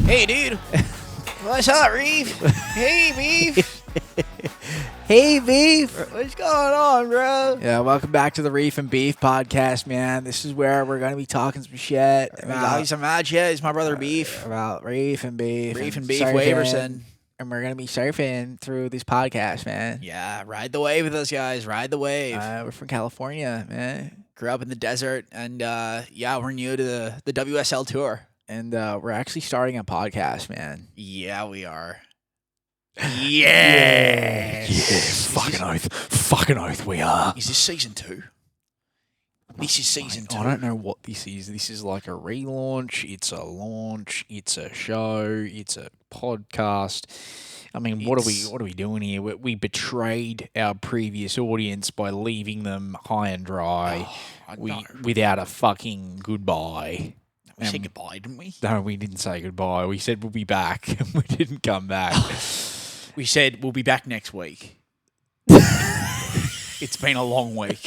Hey, dude. What's up, Reef? Hey, Beef. Hey, Beef. What's going on, bro? Yeah, welcome back to the Reef and Beef podcast, man. This is where we're going to be talking some shit Some mad shit. It's my brother, Beef. about Reef and Beef. Reef and Beef surfing, Waverson. And we're going to be surfing through this podcast, man. Yeah, ride the wave with us, guys. Ride the wave. We're from California, man. Grew up in the desert, and we're new to the WSL tour. And we're actually starting a podcast, man. Yeah, we are. Yes. Yes. Fucking oath we are. Is this season 2? This is season 2. I don't know what this is. This is like a relaunch. It's a launch. It's a show. It's a podcast. I mean, what are we doing here? We betrayed our previous audience by leaving them high and dry. Without a fucking goodbye. We said goodbye, didn't we? No, we didn't say goodbye. We said we'll be back, and we didn't come back. We said we'll be back next week. It's been a long week.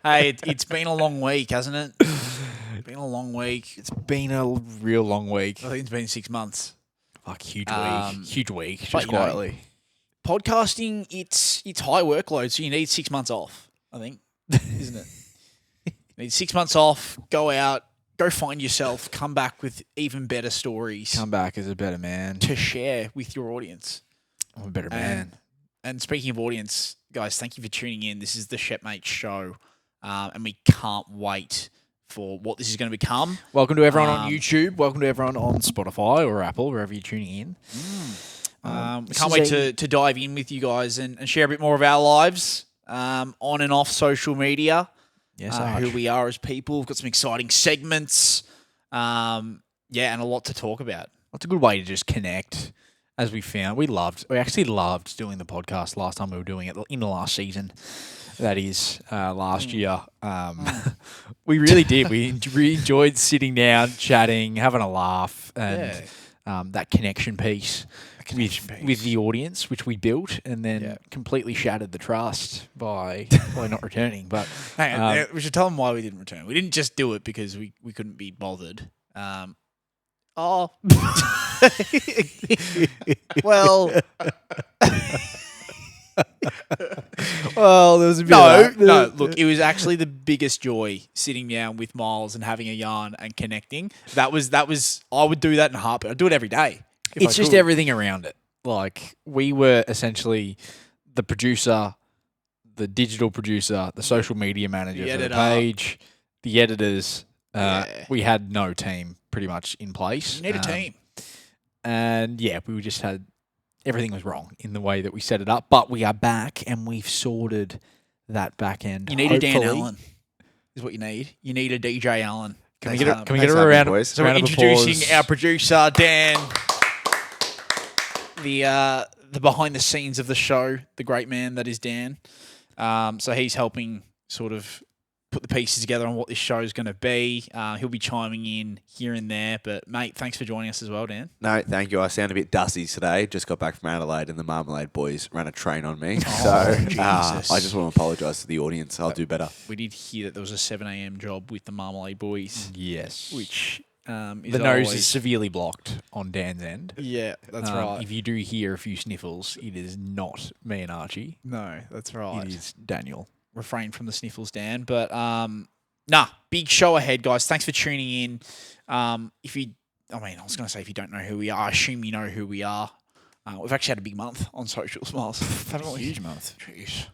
Hey, it's been a long week, hasn't it? It's been a long week. It's been a real long week. I think it's been 6 months. Fuck, huge week. Huge week, but, just quietly. Podcasting, it's high workload, so you need 6 months off, I think, isn't it? You need 6 months off, go out, go find yourself, come back with even better stories. Come back as a better man. To share with your audience. I'm a better man. And speaking of audience, guys, thank you for tuning in. This is the Shipmates show, and we can't wait for what this is going to become. Welcome to everyone on YouTube. Welcome to everyone on Spotify or Apple, wherever you're tuning in. We can't wait to dive in with you guys and share a bit more of our lives on and off social media. Yes, who we are as people. We've got some exciting segments. And a lot to talk about. That's a good way to just connect. As we found, we actually loved doing the podcast last time we were doing it in the last season. That is last year. We really did. We enjoyed sitting down, chatting, having a laugh, and that connection piece. With the audience, which we built, and then completely shattered the trust by not returning. But hang on, we should tell them why we didn't return. We didn't just do it because we couldn't be bothered. Well, there was a bit no. Look, it was actually the biggest joy sitting down with Miles and having a yarn and connecting. That was. I would do that in a heartbeat. I'd do it every day. It's just everything around it. Like, we were essentially the producer, the digital producer, the social media manager for the page, the editors. We had no team pretty much in place. You need a team. And we just had... Everything was wrong in the way that we set it up. But we are back, and we've sorted that back end. You need a Dan Allen, is what you need. You need a DJ Allen. Can we get a round of So we're introducing our producer, Dan. The behind the scenes of the show, the great man that is Dan. So he's helping sort of put the pieces together on what this show is going to be. He'll be chiming in here and there. But, mate, thanks for joining us as well, Dan. No, thank you. I sound a bit dusty today. Just got back from Adelaide and the Marmalade boys ran a train on me. I just want to apologise to the audience. I'll do better. We did hear that there was a 7 a.m. job with the Marmalade boys. Yes. Which... the nose is severely blocked on Dan's end. Yeah, that's right. If you do hear a few sniffles, it is not me and Archie. No, that's right. It is Daniel. Refrain from the sniffles, Dan. But, big show ahead, guys. Thanks for tuning in. I was going to say if you don't know who we are, I assume you know who we are. We've actually had a big month on social, Smiles. Haven't we? Huge month. Jeez.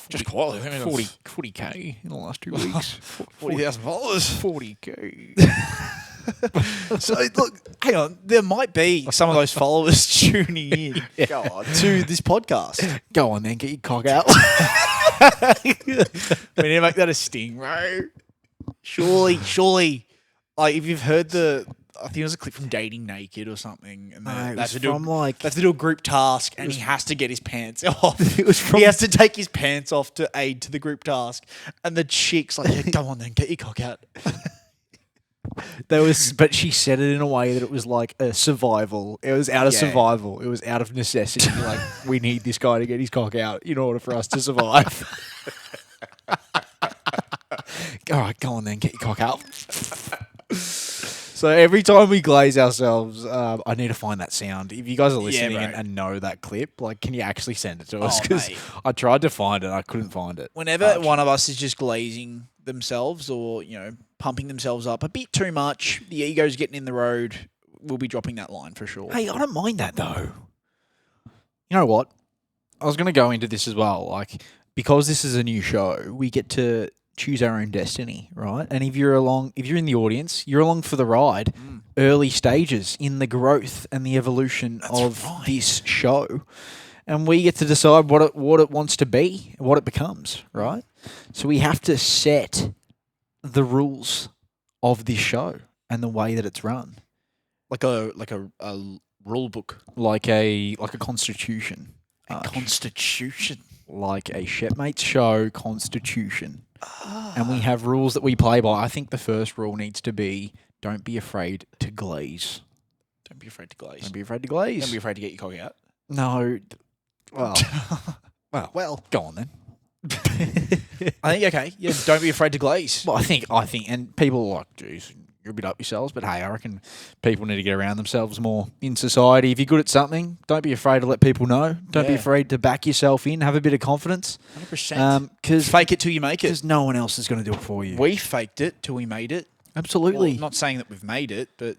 Just quietly. 40K in the last 2 weeks. 40,000 followers. 40K. So, look, hang on. There might be some of those followers tuning in to this podcast. Go on then, get your cock out. We need to make that a sting, bro. Surely. Like, if you've heard I think it was a clip from Dating Naked or something. And they have to do a group task, and he has to get his pants off. He has to take his pants off to aid to the group task. And the chick's like, go on then, get your cock out. But she said it in a way that it was like a survival. It was out of survival. It was out of necessity. Like, we need this guy to get his cock out in order for us to survive. All right, go on then, get your cock out. So So every time we glaze ourselves, I need to find that sound. If you guys are listening bro. and know that clip, like, can you actually send it to us? Oh, Because mate. I tried to find it, I couldn't find it. Whenever one of us is just glazing themselves or, pumping themselves up a bit too much, the ego's getting in the road, we'll be dropping that line for sure. Hey, I don't mind that though. You know what? I was going to go into this as well. Like, because this is a new show, we get to choose our own destiny, right? And if you're in the audience, you're along for the ride, early stages in the growth and the evolution of this show. And we get to decide what it wants to be, what it becomes, right? So we have to set the rules of this show and the way that it's run. Like a rule book. Like a constitution. A constitution. Like a Shipmates show constitution. And we have rules that we play by. I think the first rule needs to be don't be afraid to glaze. Don't be afraid to glaze. Don't be afraid to glaze. Don't be afraid to get your cock out. No. Well, Well, go on then. I think, okay. Yeah, don't be afraid to glaze. Well, I think, and people are like, geez, you're a bit up yourselves, but hey, I reckon people need to get around themselves more in society. If you're good at something, don't be afraid to let people know. Don't be afraid to back yourself in. Have a bit of confidence. 100%. Because fake it till you make it. Because no one else is going to do it for you. We faked it till we made it. Absolutely. Well, not saying that we've made it, but,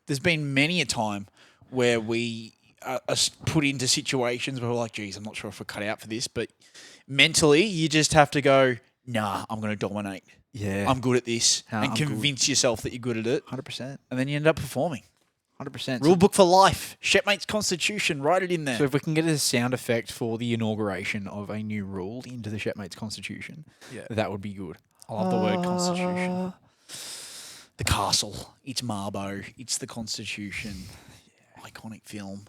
there's been many a time where we are put into situations where we're like, geez, I'm not sure if we're cut out for this, but mentally you just have to go, nah, I'm going to dominate. Yeah. I'm good at this. Nah, and I'm convince yourself that you're good at it. 100%. And then you end up performing. 100%. Rule book for life. Shipmates Constitution. Write it in there. So if we can get a sound effect for the inauguration of a new rule into the Shipmates Constitution, that would be good. I love the word constitution. The castle. It's Marbo. It's the Constitution. Iconic film.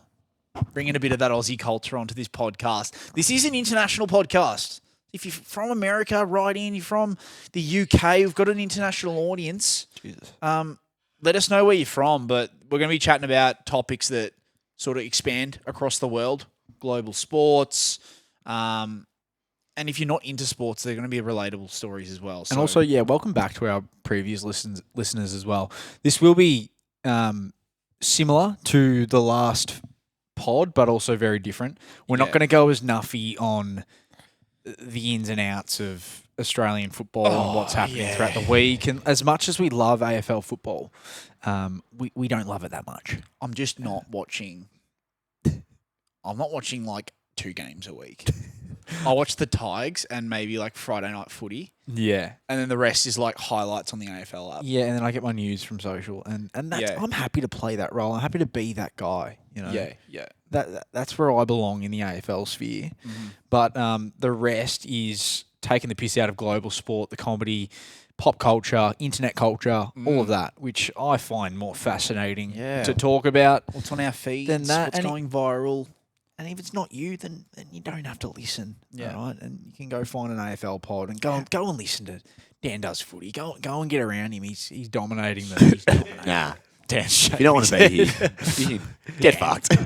Bringing a bit of that Aussie culture onto this podcast. This is an international podcast. If you're from America, write in. You're from the UK, we've got an international audience. Jesus. Let us know where you're from, but we're going to be chatting about topics that sort of expand across the world. Global sports. And if you're not into sports, they're going to be relatable stories as well. So. And also, welcome back to our previous listeners as well. This will be similar to the last pod, but also very different. We're not going to go as nuffy on the ins and outs of Australian football and what's happening throughout the week. And as much as we love AFL football, we don't love it that much. I'm just not watching. I'm not watching like 2 games a week. I watch the Tigers and maybe like Friday night footy. Yeah. And then the rest is like highlights on the AFL app. Yeah, and then I get my news from social. And that's, I'm happy to play that role. I'm happy to be that guy, Yeah. That's where I belong in the AFL sphere. Mm-hmm. But the rest is taking the piss out of global sport, the comedy, pop culture, internet culture, all of that, which I find more fascinating to talk about. What's on our feeds, than that. what's going viral. And if it's not you, then you don't have to listen. Yeah. Right? And you can go find an AFL pod and go and listen to Dan Does Footy. Go and get around him. He's dominating them. He's dominating. Nah. Dan, If you don't want to be here, get fucked.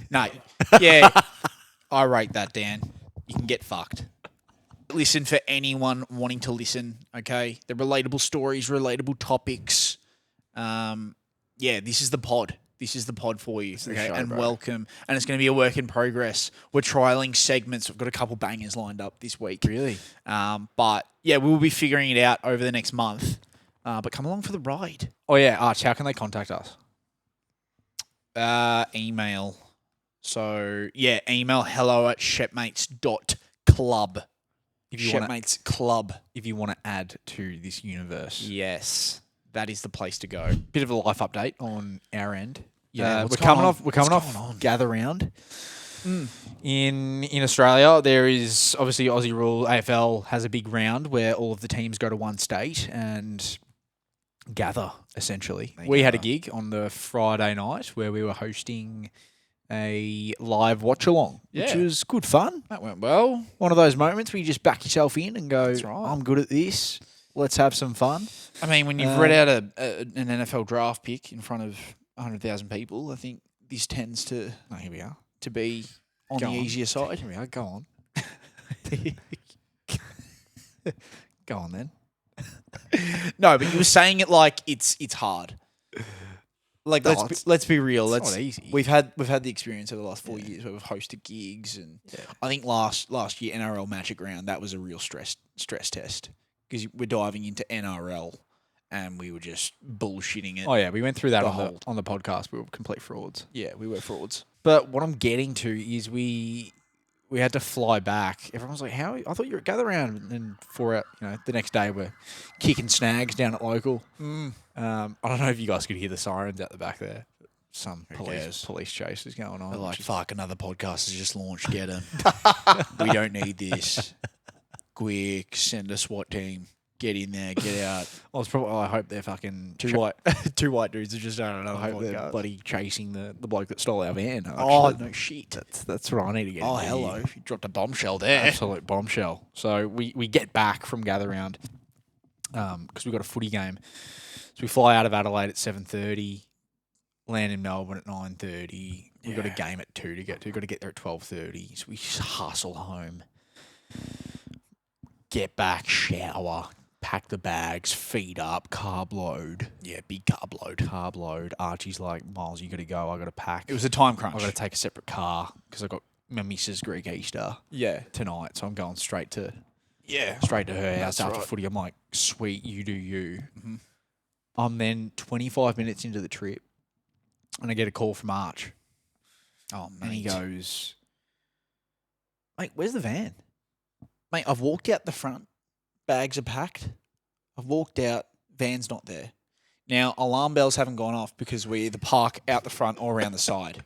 No. Yeah. I rate that, Dan. You can get fucked. Listen for anyone wanting to listen, okay? They're relatable stories, relatable topics. This is the pod. This is the pod for you, okay? show, and bro. welcome. And it's going to be a work in progress. We're trialing segments. We've got a couple bangers lined up this week. Really? But we'll be figuring it out over the next month. But come along for the ride. Oh, yeah. Arch, how can they contact us? Email. So, email hello@shipmates.club. Shipmates Club. If you want to add to this universe. Yes. That is the place to go. Bit of a life update on our end. Yeah, we're coming off Gather Round. In Australia, there is obviously Aussie rule. AFL has a big round where all of the teams go to one state and gather, essentially. We had a gig on the Friday night where we were hosting a live watch-along, which was good fun. That went well. One of those moments where you just back yourself in and go, That's right. I'm good at this. Let's have some fun. I mean, when you've read out an NFL draft pick in front of 100,000 people, I think this tends to Here we are. to be on Go the on. easier side. Here we are. Go on. Go on then. No, but you were saying it like it's hard. Like It's let's be real. not easy. We've had the experience over the last 4 years where we've hosted gigs, and Yeah. I think last year NRL Magic Round, that was a real stress test because we're diving into NRL and we were just bullshitting it. Oh yeah, we went through that the on the podcast. We were complete frauds. Yeah, we were frauds. But what I'm getting to is we had to fly back. Everyone was like, "How? I thought you were at Gather Round." And the next day we're kicking snags down at local. I don't know if you guys could hear the sirens out the back there. Some police chase is going on. They're like, fuck, another podcast has just launched. Get them. We don't need this. Quick, send a SWAT team. Get in there. Get out. I hope they're fucking two white dudes are just on another I hope they're podcast. bloody chasing the bloke that stole our van. Oh, no shit. That's what I need to get. Oh, into hello. here. You dropped a bombshell there. Absolute bombshell. So we get back from Gather Round because we've got a footy game. So we fly out of Adelaide at 7:30, land in Melbourne at 9:30. We've got a game at 2 to get to. We've got to get there at 12:30. So we just hustle home, get back, shower, pack the bags, feed up, carb load. Yeah, big carb load. Carb load. Archie's like, Miles, you got to go. I got to pack. It was a time crunch. I got to take a separate car because I got my missus Greek Easter tonight. So I'm going straight to her house after footy. I'm like, sweet, you do you. Mm-hmm. I'm then 25 minutes into the trip and I get a call from Arch. Oh, mate. And he goes, mate, where's the van? Mate, I've walked out the front. Bags are packed. I've walked out. Van's not there. Now, alarm bells haven't gone off because we either park out the front or around the side.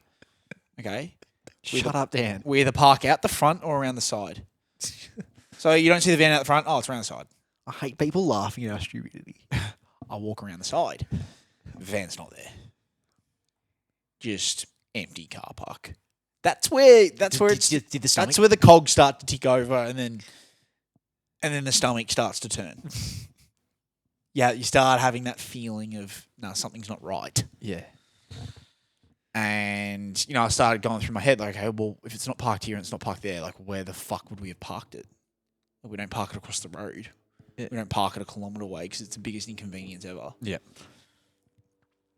Okay? Shut up, Dan. We either park out the front or around the side. So you don't see the van out the front. Oh, it's around the side. I hate people laughing at our stupidity. I walk around the side. Van's not there. Just empty car park. That's where Did the that's stomach? where the cogs start to tick over, and then the stomach starts to turn. Yeah, you start having that feeling of no, something's not right. Yeah. And I started going through my head like, okay, well, if it's not parked here and it's not parked there, like, where the fuck would we have parked it? We don't park it across the road. Yeah. We don't park it a kilometre away because it's the biggest inconvenience ever. Yeah.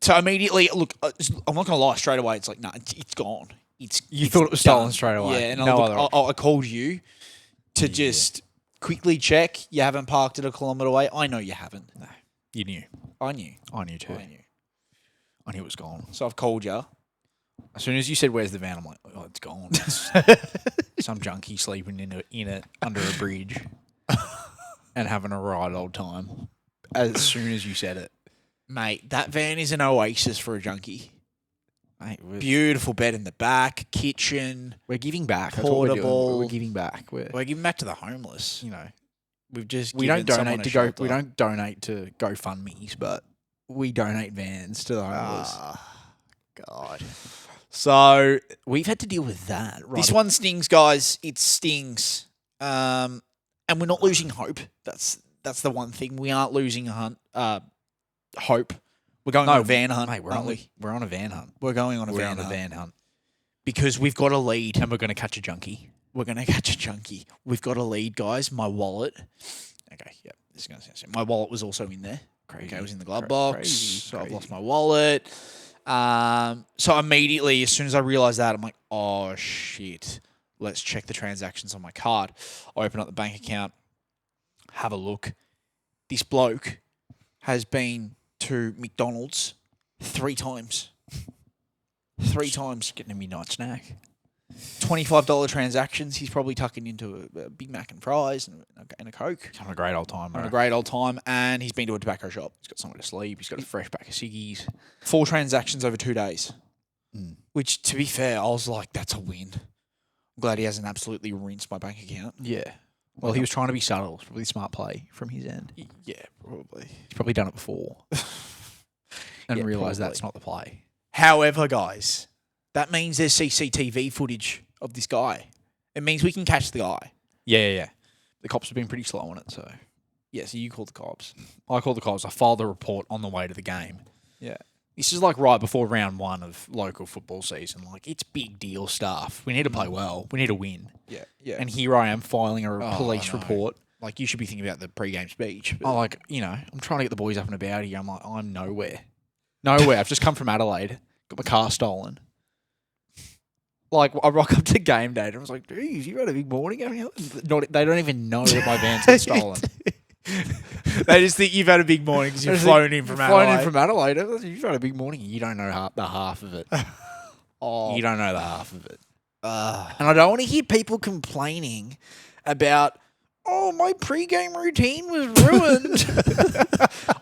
So immediately, look, I'm not going to lie, straight away, it's like, nah, it's gone. You thought it was stolen straight away? Yeah, and no other I called you to just quickly check you haven't parked it a kilometre away. I know you haven't. No, you knew. I knew. I knew too. I knew. I knew it was gone. So I've called you. As soon as you said, "Where's the van?" I'm like, "Oh, it's gone." Some junkie sleeping in it under a bridge and having a right old time. As soon as you said it, Mate, that van is an oasis for a junkie. mate, Beautiful bed in the back, kitchen. we're giving back. That's what we're doing. Portable. We're giving back. We're giving back to the homeless. We've just We don't given someone donate a to go. shelter. We don't donate to GoFundMe's, but we donate vans to the homeless. God. So we've had to deal with that. Right? This one stings, guys. It stings. And we're not losing hope. That's the one thing. We aren't losing hope. We're going on a van hunt, mate. We're aren't on we? We're on a van hunt. We're going on a We're van on a hunt. van hunt, Because we've got a lead. and we're going to catch a junkie. We're going to catch a junkie. We've got a lead, guys. My wallet. Okay, yeah. This is going to sound simple. My wallet was also in there. Crazy. Okay, it was in the glove box. Crazy. So I've lost my wallet. So immediately, as soon as I realised that, I'm like, oh, shit. Let's check the transactions on my card. I open up the bank account, have a look. This bloke has been to McDonald's 3 times. 3 times. Getting a midnight snack. $25 transactions. He's probably tucking into a Big Mac and fries and a Coke. Having a great old time, Having bro. a great old time. And he's been to a tobacco shop. He's got somewhere to sleep. He's got a fresh pack of ciggies. 4 transactions over 2 days. Mm. Which, to be fair, I was like, that's a win. I'm glad he hasn't absolutely rinsed my bank account. Yeah. Well, he was trying to be subtle. It's probably a smart play from his end. Yeah, probably. He's probably done it before and Yeah, realised probably. that's not the play. However, guys, that means there's CCTV footage of this guy. It means we can catch the guy. Yeah. The cops have been pretty slow on it, so Yeah, so you called the cops. I called the cops. I filed the report on the way to the game. Yeah. This is like right before round 1 of local football season. Like, it's big deal stuff. We need to play well. We need to win. Yeah, yeah. And here I am filing a Oh, police no. report. Like, you should be thinking about the pre-game speech. But I'm trying to get the boys up and about here. I'm like, I'm nowhere. Nowhere. I've just come from Adelaide. Got my car stolen. Like, I rock up to game day and I was like, geez, you had a big morning, haven't you? They don't even know that my van's been stolen. They just think you've had a big morning because you've flown in from Adelaide. Flown in from Adelaide. You've had a big morning. You don't know the half of it. You don't know the half of it. And I don't want to hear people complaining about, oh, my pre-game routine was ruined.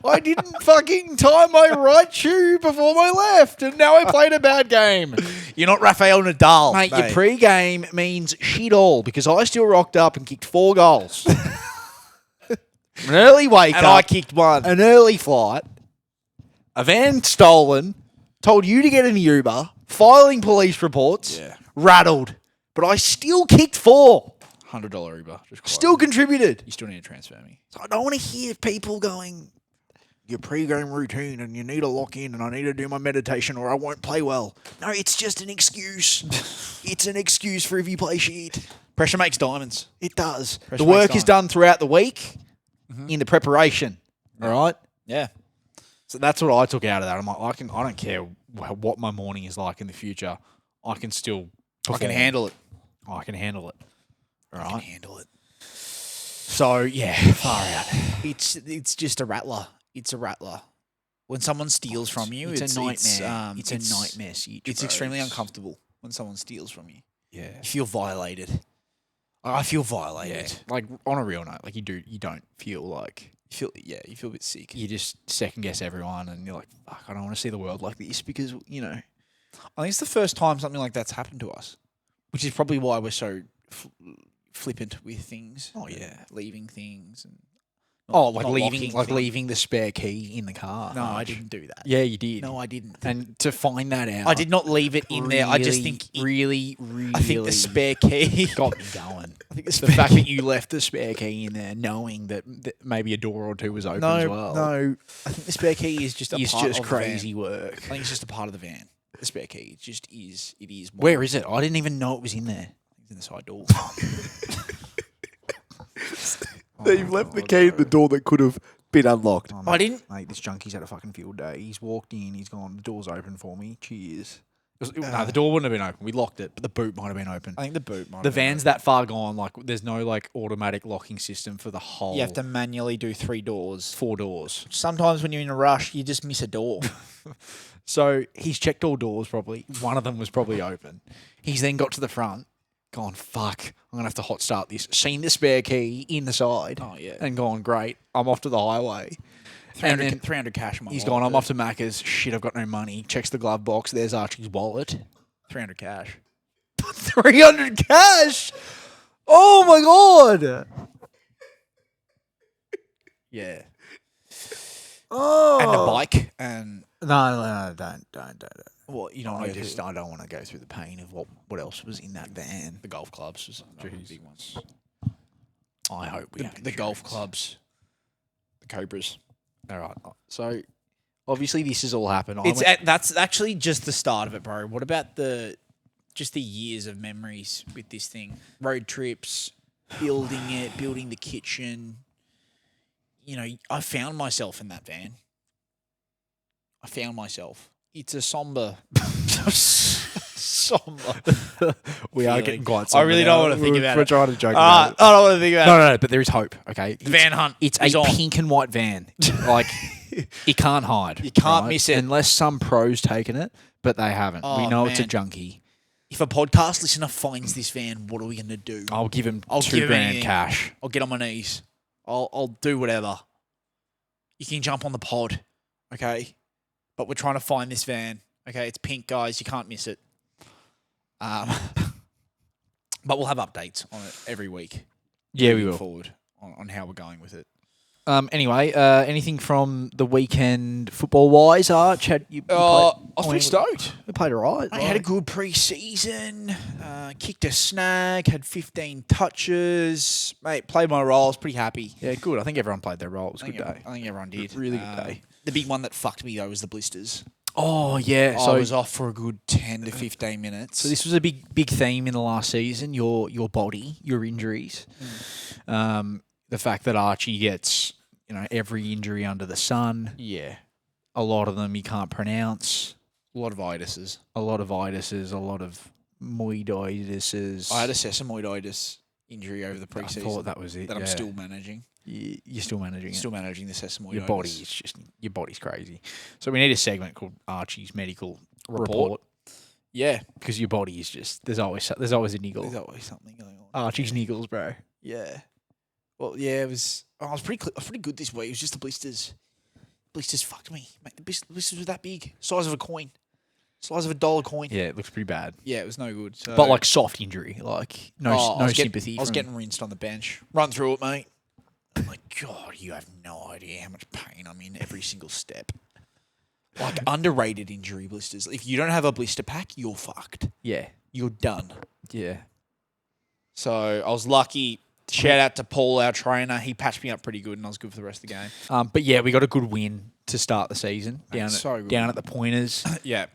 I didn't fucking tie my right shoe before my left, and now I played a bad game. You're not Rafael Nadal, mate. Your pre-game means shit all because I still rocked up and kicked 4 goals. An early wake and up. I kicked 1. An early flight. A van stolen. Told you to get an Uber. Filing police reports. Yeah. Rattled. But I still kicked 4. $100 Uber. Still contributed. You still need to transfer me. So I don't want to hear people going, your pre-game routine and you need to lock in and I need to do my meditation or I won't play well. No, it's just an excuse. It's an excuse for if you play shit. Pressure makes diamonds. It does. Pressure the work makes is done throughout the week in the preparation. Yeah. All right? Yeah. So that's what I took out of that. I'm like, I don't care what my morning is like in the future. I can still perform. I can handle it. I can handle it. All right? I can handle it. So, yeah, far out. It's just a rattler. It's a rattler. When someone steals from you, it's a nightmare. It's a nightmare. It's extremely uncomfortable when someone steals from you. Yeah. You feel violated. I feel violated. Yeah. Like, on a real note, like, you don't feel like... You feel a bit sick. You just second-guess everyone and you're like, fuck, I don't want to see the world like this because, you know... I think it's the first time something like that's happened to us, which is probably why we're so flippant with things. Oh, yeah. Leaving things and... leaving the spare key in the car. No, I didn't do that. Yeah, you did. No, I didn't. And to find that out, I did not leave it in there. I just think really, I think the spare key got me going. I think The fact that you left the spare key in there, knowing that maybe a door or two was open as well. No, I think the spare key is just It's part just of crazy the van. work. I think it's just a part of the van. The spare key, it just is. It is. More. Where is it? I didn't even know it was in there. It's in the side door. You've left the key in the door that could have been unlocked. Oh, I didn't. Mate, this junkie's had a fucking field day. He's walked in. He's gone. The door's open for me. Cheers. No, the door wouldn't have been open. We locked it, but the boot might have been open. I think the boot might. The van's that far gone. Like, there's no like automatic locking system for the whole. You have to manually do 3 doors. 4 doors. Sometimes when you're in a rush, you just miss a door. So he's checked all doors probably. One of them was probably open. He's then got to the front, gone, fuck, I'm going to have to hot start this. Seen the spare key in the side. Oh, yeah. And gone, great, I'm off to the highway. 300 cash on my He's wallet. gone, I'm off to Macca's. Shit, I've got no money. Checks the glove box. There's Archie's wallet. 300 cash. 300 cash? Oh, my God. Yeah. Oh. And a bike and... No, don't. What, you don't I want to just I don't want to go through the pain of what else was in that van. The golf clubs was the big ones. I hope we The golf clubs. The Cobras. All right. So obviously this has all happened. That's actually just the start of it, bro. What about the years of memories with this thing? Road trips, building it, building the kitchen. You know, I found myself in that van. It's a somber. We are getting quite somber. I really don't want to think about it. We're trying to joke about it. I don't want to think about it. No, but there is hope, okay? The van hunt. It's is a on. pink and white van. Like, you can't hide. You can't miss it. Unless some pro's taken it, but they haven't. Oh, we know it's a man. junkie. If a podcast listener finds this van, what are we going to do? I'll give him I'll $2,000 give him anything. cash. I'll get on my knees. I'll do whatever. You can jump on the pod, okay? But we're trying to find this van. Okay, it's pink, guys. You can't miss it. But we'll have updates on it every week. Yeah, we moving will. Forward on how we're going with it. Anyway, anything from the weekend football-wise, Arch? I was pretty stoked. We played all right. I had a good pre-season. Kicked a snag. Had 15 touches. Mate, played my role. I was pretty happy. Yeah, good. I think everyone played their role. It was a good day. I think everyone did. Really good day. The big one that fucked me, though, was the blisters. Oh, yeah. I was off for a good 10 to 15 minutes. So this was a big theme in the last season, your body, your injuries. The fact that Archie gets, every injury under the sun. Yeah. A lot of them you can't pronounce. A lot of itises. A lot of itises. A lot of moiditis. I had a sesamoiditis injury over the preseason. I thought that was it. That I'm still managing. You're still managing it. Still managing the sesamoiditis. Your body's crazy. So we need a segment called Archie's medical report. Yeah, because your body is just there's always a niggle. There's always something going on. Archie's niggles, bro. Yeah. Well, yeah, it was. I was pretty good this week. It was just the blisters. Blisters fucked me. Mate, the blisters were that big, size of a coin, size of $1 coin. Yeah, it looks pretty bad. Yeah, it was no good. So. But like soft injury, like no sympathy. I was getting rinsed on the bench. Run through it, mate. I'm like, God, you have no idea how much pain I'm in every single step. Like underrated injury blisters. If you don't have a blister pack, you're fucked. Yeah, you're done. Yeah. So I was lucky. Shout out to Paul, our trainer. He patched me up pretty good, and I was good for the rest of the game. But yeah, we got a good win to start the season down at the Pointers. Yeah,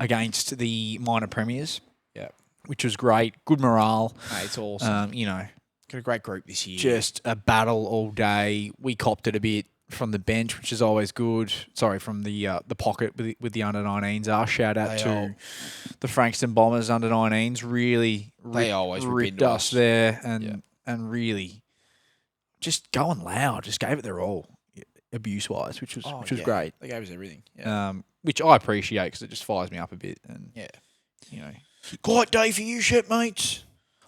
against the minor premiers. Yeah, which was great. Good morale. Mate, it's awesome. Got a great group this year. Just a battle all day. We copped it a bit from the bench, which is always good. Sorry, from the pocket with the under-19s. Shout out to the Frankston Bombers under-19s. Really, they always ripped us there and really just going loud. Just gave it their all, abuse-wise, which was great. They gave us everything. Yeah. Which I appreciate because it just fires me up a bit. And quiet day for you, Shipmates.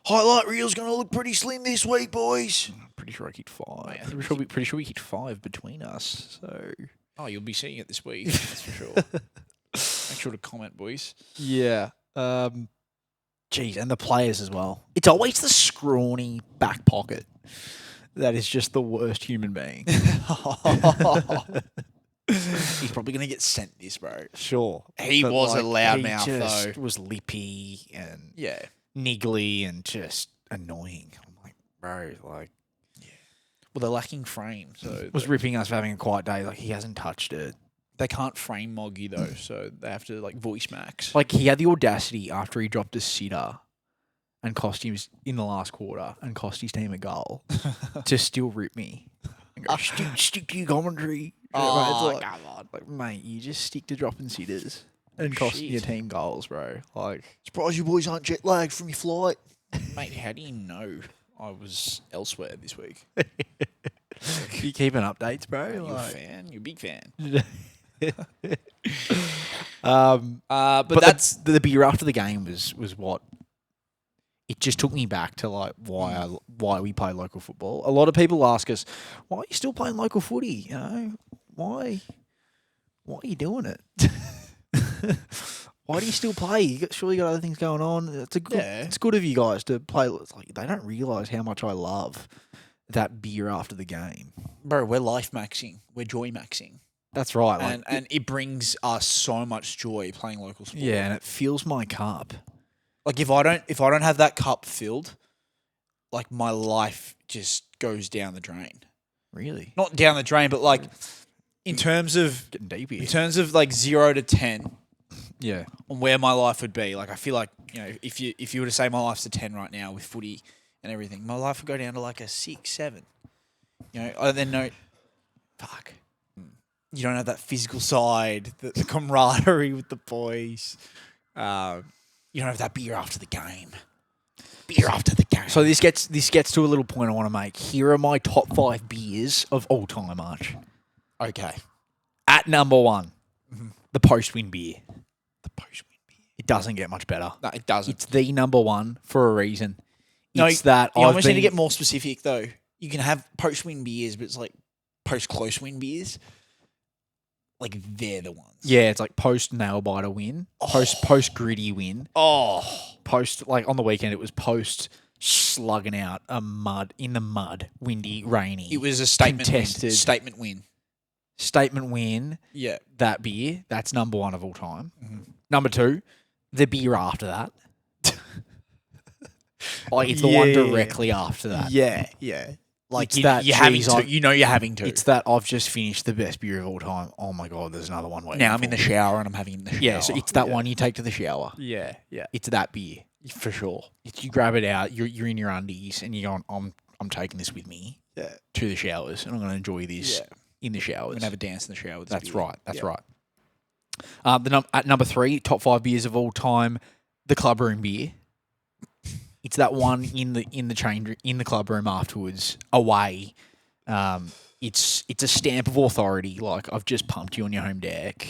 Highlight reel's going to look pretty slim this week, boys. I'm pretty sure I hit 5. Pretty sure we hit 5 between us. So, you'll be seeing it this week. That's for sure. Make sure to comment, boys. Yeah. Geez, and the players as well. It's always the scrawny back pocket that is just the worst human being. He's probably going to get sent this, bro. Sure. He was a loudmouth, though. He was lippy and niggly and just annoying. I'm like, bro, like... Yeah. Well, they're lacking frame, so... Was ripping us for having a quiet day. Like, he hasn't touched it. They can't frame Moggy, though, so they have to, voice max. Like, he had the audacity after he dropped a sitter and cost him in the last quarter and cost his team a goal to still rip me. And go, stick to your commentary. Oh, come on. Like, mate, you just stick to dropping sitters and costing your team goals, bro. Like, surprised you boys aren't jet lagged from your flight. Mate, how do you know I was elsewhere this week? You keeping updates, bro? You're a fan. You're a big fan. But that's the beer after the game was what it just took me back to why we play local football. A lot of people ask us, why are you still playing local footy? Why are you doing it? Why do you still play? Surely you got other things going on. It's good of you guys to play. It's like they don't realise how much I love that beer after the game. Bro, we're life maxing. We're joy maxing. That's right. And it brings us so much joy playing local sport. Yeah, and it fills my cup. Like if I don't have that cup filled, like my life just goes down the drain. Really? Not down the drain, but like in terms of getting deep here. In terms of like 0 to 10. Yeah. On where my life would be. Like I feel like, if you were to say my life's a 10 right now with footy and everything, my life would go down to like a 6, 7. I then know, fuck. You don't have that physical side, the camaraderie with the boys. You don't have that beer after the game. Beer after the game. So this gets to a little point I want to make. Here are my top 5 beers of all time, Arch. Okay. At number 1, the post-win beer. The post-win beer. It doesn't get much better. No, it doesn't. It's the number 1 for a reason. No, it's that you almost need to get more specific, though. You can have post-win beers, but it's like post-close win beers. Like, they're the ones. Yeah, it's like post-nail-biter win, post-gritty win. Post, like, on the weekend, it was post-slugging out in the mud, windy, rainy. It was a statement contested win. Statement win. Statement win. Yeah. That beer, that's number 1 of all time. Mm-hmm. Number 2, the beer after that. Like, it's the one directly after that. Yeah, yeah. Like, you're having to. You're having to. It's that I've just finished the best beer of all time. Oh, my God, there's another one waiting. Now I'm in the shower and I'm having it in the shower. Yeah, so it's that one you take to the shower. Yeah, yeah. It's that beer. For sure. You grab it out, you're in your undies, and you're going, I'm taking this with me to the showers, and I'm going to enjoy this in the showers. I'm going to have a dance in the shower with this That's beer. right. That's right. At number 3, top 5 beers of all time, the clubroom beer. It's that one in the clubroom afterwards, away. It's a stamp of authority. Like, I've just pumped you on your home deck,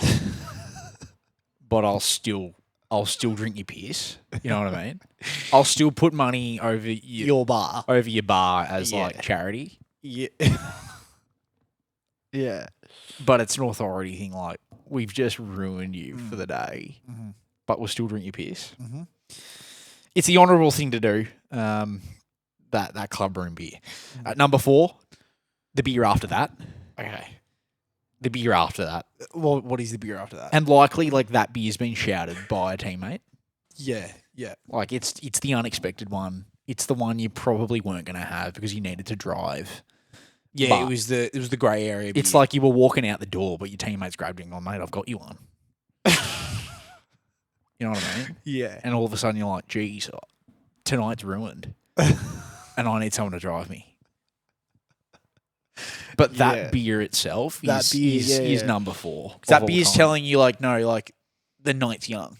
but I'll still drink your piss. You know what I mean? I'll still put money over Your bar. as like charity. Yeah. Yeah. But it's an authority thing. Like, we've just ruined you for the day, but we'll still drink your piss. Mm-hmm. It's the honourable thing to do. That clubroom beer. At number 4, the beer after that. Okay. The beer after that. Well, what is the beer after that? And likely, like, that beer's been shouted by a teammate. Yeah. Yeah. Like, it's the unexpected one. It's the one you probably weren't going to have because you needed to drive. Yeah, But it was the grey area. it's beer. like you were walking out the door, but your teammates grabbed you and gone, mate, I've got you one. You know what I mean? Yeah. And all of a sudden you're like, geez, tonight's ruined. And I need someone to drive me. But that Yeah. beer itself That beer, is yeah. number 4. That beer's telling you, like, no, like, the night's young.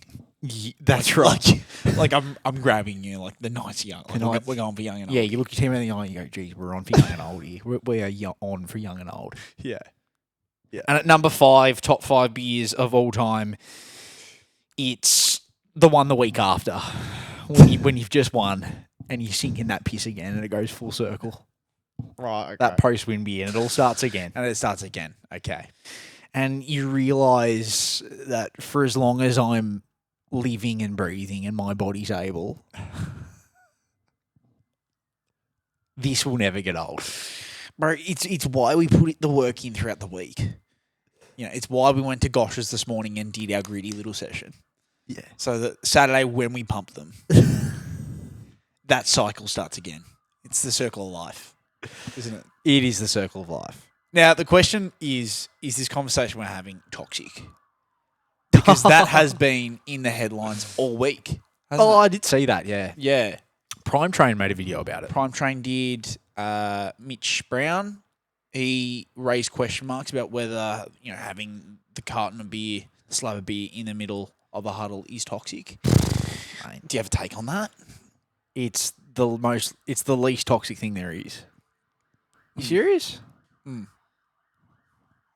That's right. Like I'm grabbing you, like, the night's young. Like, we're going for young and old. Yeah, you look your teammate in the eye and you go, geez, we're on for young and old here. We are on for young and old. Yeah. Yeah. And at number 5, top 5 beers of all time, it's the one the week after. When you've just won and you sink in that piss again and it goes full circle. Right. Okay. That post-win beer and it all starts again. And it starts again. Okay. And you realise that for as long as I'm living and breathing and my body's able, this will never get old. Bro, it's why we put the work in throughout the week. You know, it's why we went to Gosh's this morning and did our gritty little session. Yeah. So that Saturday when we pump them, that cycle starts again. It's the circle of life, isn't it? It is the circle of life. Now, the question is this conversation we're having toxic? Because that has been in the headlines all week. Oh, I did see that, yeah. Yeah. Prime Train made a video about it. Prime Train did. Mitch Brown, he raised question marks about whether, you know, having the carton of beer, slab of beer in the middle of a huddle is toxic. Mate, do you have a take on that? It's the least toxic thing there is. You serious? Mm.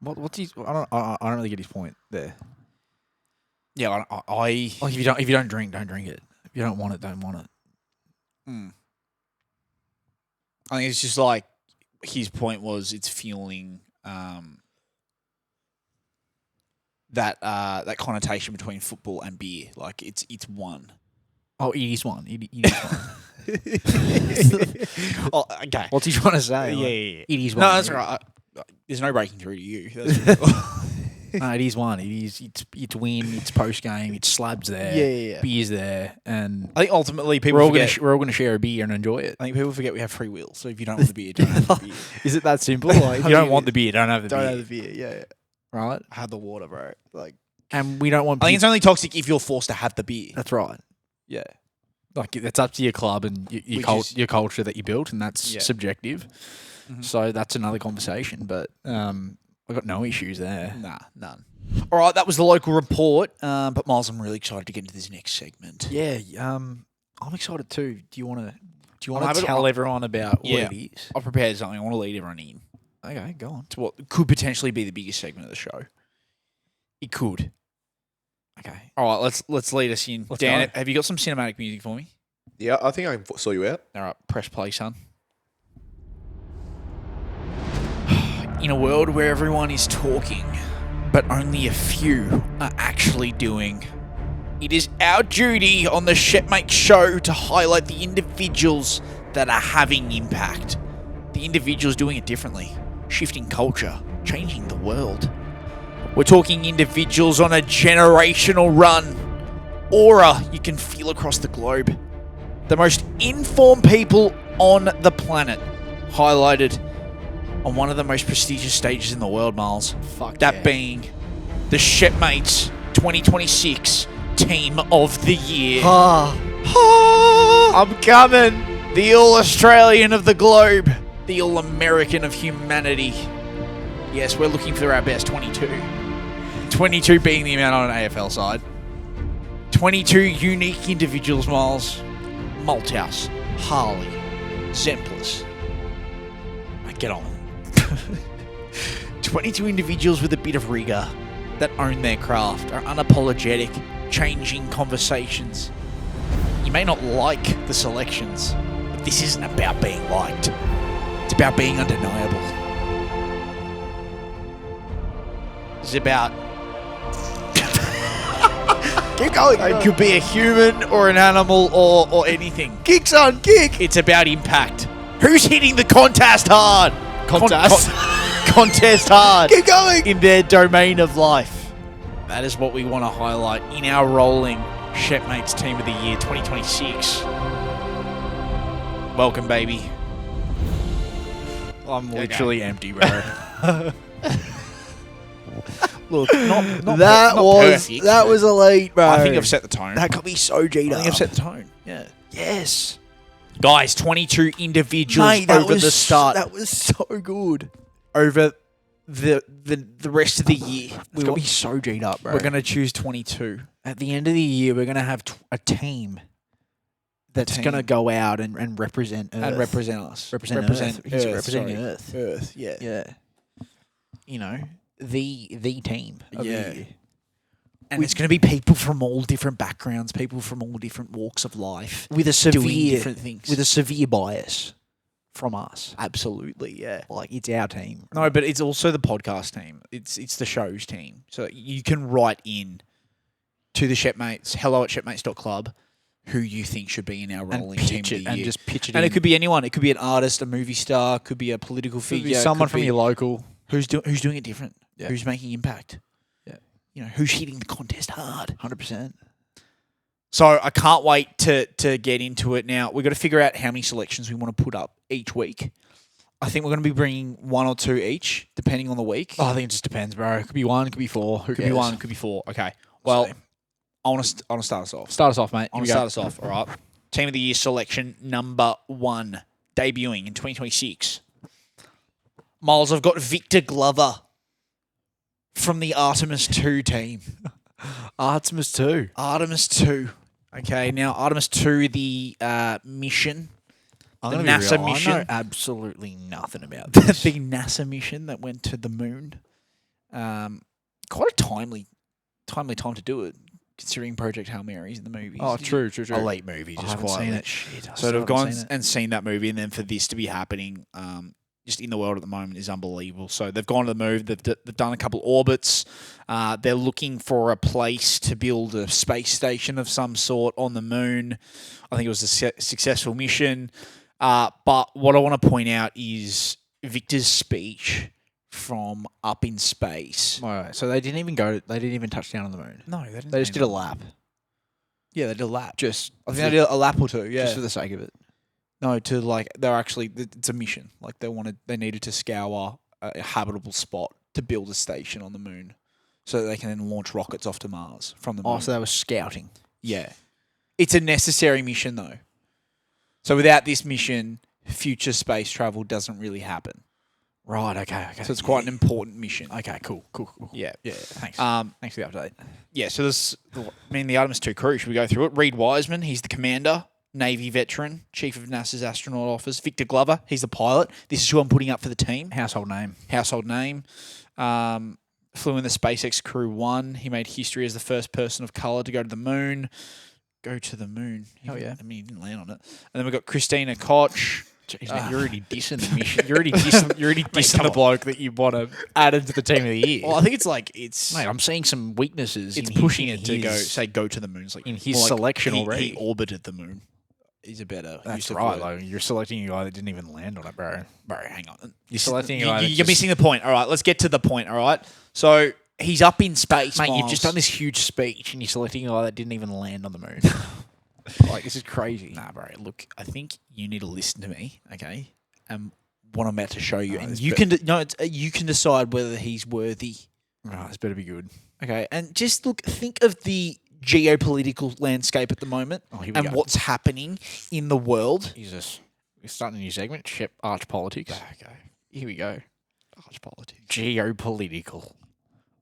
What's his? I don't really get his point there. Yeah, I Like, if you don't drink, don't drink it. If you don't want it, don't want it. I think it's just like his point was it's fueling that connotation between football and beer. Like it's one. Oh, it is one. It is one. Oh, okay. What's he trying to say? Yeah. It is one. No, that's right. There's no breaking through to you. That's No, it is one. It is. It's win. It's post game. It's slabs there. Yeah. Beers there, and I think ultimately people we're all forget. going to share a beer and enjoy it. I think people forget we have free will. So if you don't want the beer, don't have the beer. Is it that simple? Like, if you don't want the beer, don't have the Don't beer. have the beer. Yeah. Right? Have the water, bro. Like, And we don't want. I think it's only toxic if you're forced to have the beer. That's right. Yeah. Like, it's up to your club and your culture that you built, and that's subjective. Mhm. So that's another conversation. But I've got no issues there. Nah, none. All right, that was the local report. But Miles, I'm really excited to get into this next segment. Yeah. I'm excited too. Do you want I'll to have it- tell everyone about Yeah. what it is? I've prepared something. I want to lead everyone in Okay, go on. to what could potentially be the biggest segment of the show. It could. Okay. All right, let's lead us in. Let's Dan, go. have you got some cinematic music for me? Yeah, I think I can sort you out. All right, press play, son. In a world where everyone is talking, but only a few are actually doing, it is our duty on the Shipmates show to highlight the individuals that are having impact. The individuals doing it differently, shifting culture, changing the world. We're talking individuals on a generational run. Aura you can feel across the globe. The most informed people on the planet, highlighted on one of the most prestigious stages in the world, Miles. Fuck That yeah. being the Shipmates 2026 Team of the Year. I'm coming. The All-Australian of the globe. The All-American of humanity. Yes, we're looking for our best 22. 22 being the amount on an AFL side. 22 unique individuals, Miles. Malthouse, Harley, Zemplis. Get on. 22 individuals with a bit of rigour that own their craft, are unapologetic, changing conversations. You may not like the selections, but this isn't about being liked. It's about being undeniable. It's about... Keep going. It could be a human or an animal or anything. Kick, son, kick. It's about impact. Who's hitting the contest hard? Contest hard. Keep going. In their domain of life. That is what we want to highlight in our rolling Shipmates Team of the Year 2026. Welcome, baby. I'm literally empty, bro. Look, not that perfect, was elite, bro. I think I've set the tone. That got me so G'd up. I think I've set the tone. Yeah. Yes. Guys, 22 individuals Mate, over the start. That was so good. Over the rest of the year. We got me so G'd up, bro. We're going to choose 22. At the end of the year, we're going to have a team that's going to go out and represent Earth. And represent us. Represent Earth. He's representing Earth. Earth, yeah. Yeah. You know, the team of the year. And it's going to be people from all different backgrounds, people from all different walks of life. With a doing severe different things. With a severe bias from us. Absolutely, yeah. Like, it's our team. No, but it's also the podcast team. It's the show's team. So you can write in to the Shipmates, hello@shipmates.club, who you think should be in our rolling team of the year. And just pitch it and in. it could be anyone. It could be an artist, a movie star, could be a political figure. Could be someone from your local. Who's doing it different. Yeah. Who's making impact. Yeah. You know, who's hitting the contest hard. 100%. So I can't wait to get into it now. We've got to figure out how many selections we want to put up each week. I think we're going to be bringing one or two each, depending on the week. Oh, I think it just depends, bro. It could be one, it could be four. Who Could be one, could be four. Okay. Well, I want to start us off. Start us off, mate. I want to start us off, all right? Team of the Year selection number 1, debuting in 2026. Miles, I've got Victor Glover from the Artemis 2 team. Artemis 2. Artemis 2. Okay, now Artemis 2, the mission. I'm the gonna be NASA real, mission. I know absolutely nothing about this. The NASA mission that went to the moon. Quite a timely time to do it, considering Project Hail Mary's in the movies. Oh, true. A late movie, I just haven't quietly. seen it. Shit, I So still to have gone haven't seen it. and seen that movie, and then for this to be happening, just in the world at the moment is unbelievable. So they've gone to the moon. They've done a couple orbits. They're looking for a place to build a space station of some sort on the moon. I think it was a successful mission. But what I want to point out is Victor's speech from Up in Space. Right, so they didn't even touch down on the moon. No, they didn't. They just did a lap. Yeah, they did a lap. Just I think they did a lap or two. Yeah, just for the sake of it. No, it's a mission. Like they needed to scour a habitable spot to build a station on the moon, so that they can then launch rockets off to Mars from the moon. Oh, so they were scouting. Yeah, it's a necessary mission though. So without this mission, future space travel doesn't really happen. Right. Okay. So it's quite an important mission. Okay. Cool. Yeah. Thanks. Thanks for the update. Yeah. So the Artemis 2 crew. Should we go through it? Reed Wiseman, he's the commander. Navy veteran, chief of NASA's astronaut office. Victor Glover, he's the pilot. This is who I'm putting up for the team. Household name. Flew in the SpaceX Crew 1. He made history as the first person of color to go to the moon. Hell yeah. I mean, he didn't land on it. And then we've got Christina Koch. Jeez, mate, you're already dissing the mission. You're already dissing the bloke that you want to add into the team of the year. Well, I think it's Mate, I'm seeing some weaknesses. It's in pushing his, it to go to the moon. It's like in his more like selection he already. He orbited the moon. He's a better. That's right. Like, you're selecting a guy that didn't even land on it, bro. Bro, hang on. You're selecting a guy. You're missing the point. All right, let's get to the point. All right. So he's up in space, mate. Miles. You've just done this huge speech, and you're selecting a guy that didn't even land on the moon. Like, this is crazy. Nah, bro. Look, I think you need to listen to me, okay? And what I'm about to show you, and you can you can decide whether he's worthy. Oh, this better be good. Okay, and just think of the geopolitical landscape at the moment and what's happening in the world. Jesus, we're starting a new segment. Arch politics. Okay, here we go. Arch politics. Geopolitical.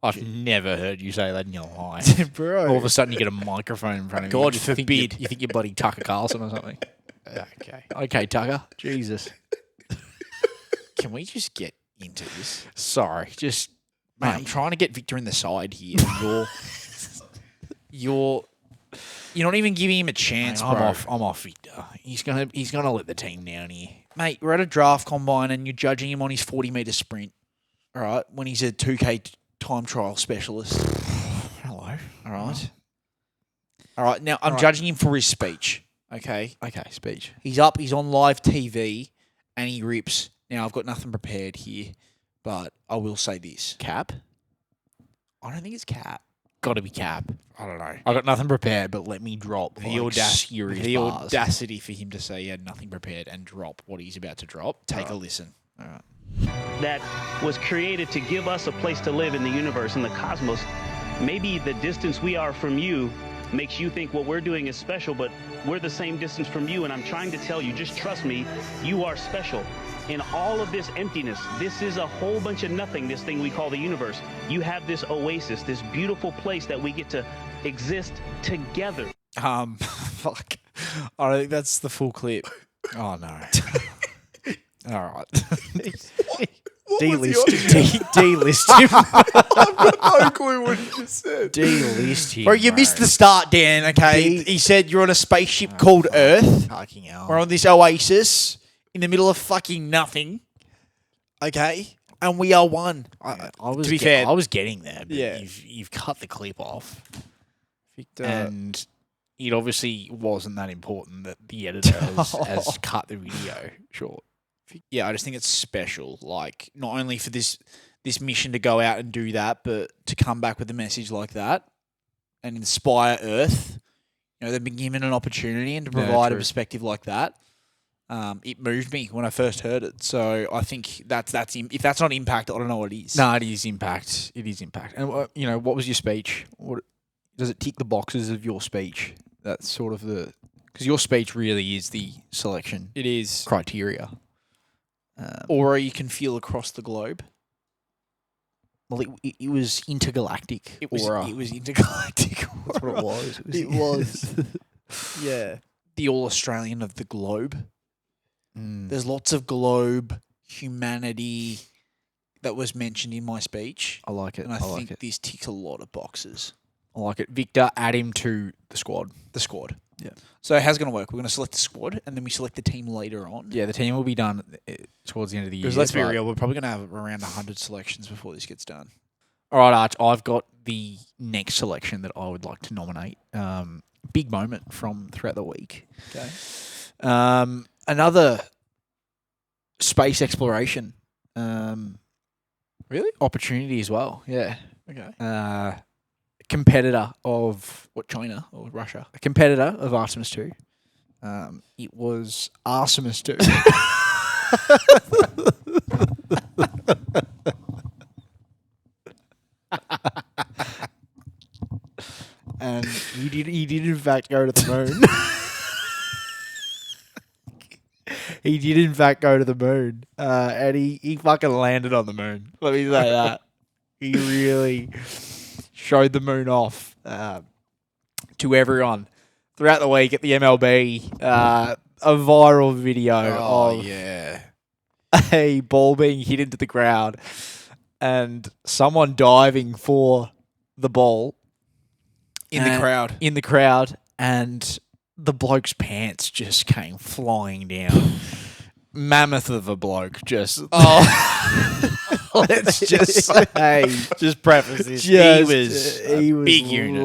I've never heard you say that in your life. Bro. All of a sudden you get a microphone in front of you. God You forbid. you think you're bloody Tucker Carlson or something. Okay, Tucker. Jesus. Can we just get into this? Sorry, just Mate, I'm trying to get Victor in the side here. You're not even giving him a chance, mate, bro. I'm off Victor. He's gonna let the team down here. Mate, we're at a draft combine and you're judging him on his 40-metre sprint, all right, when he's a 2K time trial specialist. Hello. All right. All right, now I'm judging him for his speech, okay? Okay, speech. He's on live TV, and he rips. Now, I've got nothing prepared here, but I will say this. Cap? I don't think it's Cap. Got to be Cap. I don't know. I got nothing prepared, but let me drop The bars. audacity for him to say he had nothing prepared and drop what he's about to drop. Take a listen. All right. That was created to give us a place to live in the universe, in the cosmos. Maybe the distance we are from you makes you think what we're doing is special, but we're the same distance from you, and I'm trying to tell you, just trust me, you are special. In all of this emptiness, this is a whole bunch of nothing, this thing we call the universe. You have this oasis, this beautiful place that we get to exist together. Fuck. I don't think that's the full clip. Oh, no. All right. Delist him. I've got no clue what you just said. Delist him. Bro, you missed the start, Dan, okay? He said you're on a spaceship called Earth. Fucking hell. We're on this oasis in the middle of fucking nothing, okay? And we are one. I was to be fair, I was getting there, but Yeah. you've cut the clip off. Victor. And it obviously wasn't that important that the editor has cut the video short. Yeah, I just think it's special. Like, not only for this mission to go out and do that, but to come back with a message like that and inspire Earth. You know, they've been given an opportunity and to provide a true. perspective like that. It moved me when I first heard it. So I think that's if that's not impact, I don't know what it is. No, it is impact. It is impact. And what was your speech? What does it tick the boxes of your speech? That's sort of because your speech really is the selection. It is. Criteria. Aura you can feel across the globe. Well, it was intergalactic. It was aura. intergalactic. That's what it was. It was. Yeah. The All-Australian of the globe. There's lots of globe, humanity that was mentioned in my speech. I like it. And I like think it. this ticks a lot of boxes. I like it. Victor, add him to the squad. The squad. Yeah. So how's it going to work? We're going to select the squad and then we select the team later on. Yeah, the team will be done towards the end of the year. Because let's be real, we're probably going to have around 100 selections before this gets done. All right, Arch, I've got the next selection that I would like to nominate. Big moment from throughout the week. Okay. Another space exploration. Really? Opportunity as well, yeah. Okay. Competitor of... What, China or Russia? A competitor of Artemis 2. It was Artemis 2. And he did in fact go to the moon. He did in fact go to the moon. And he fucking landed on the moon. Let me say that. He really showed the moon off to everyone. Throughout the week at the MLB, a viral video of yeah. a ball being hit into the crowd and someone diving for the ball In the crowd, and the bloke's pants just came flying down. Mammoth of a bloke, just let's just say, Just preface this. he was big unit.